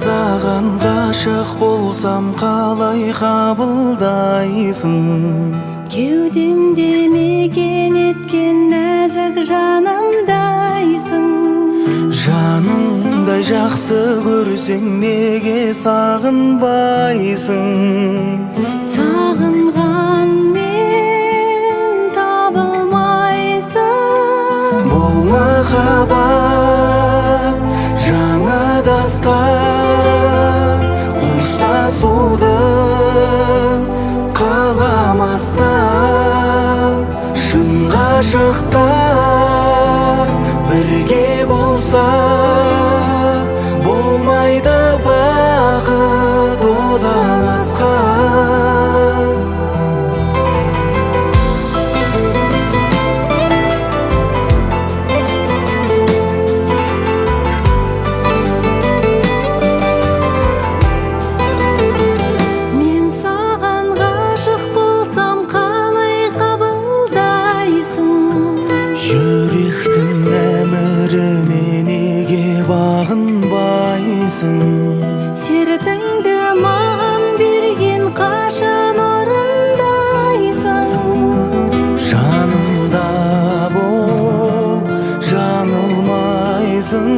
Саған ғашық болсам қалай қабылдайсың? Кеудемде мекен еткен нәзік жанымдайсың. Жаныңдай жақсы көрсең неге сағынбайсың? Сағынғанмен табылмайсың. Бұл махаббат жаңа дастан, қоштасуды қаламастан. Шын ғашықтар бірге болса, болмайды бақыт одан асқан. Жүректің әміріне неге бағынбайсың? Сертіңді маған берген қашан орындайсың? Жанымда бол, жаңылмайсың.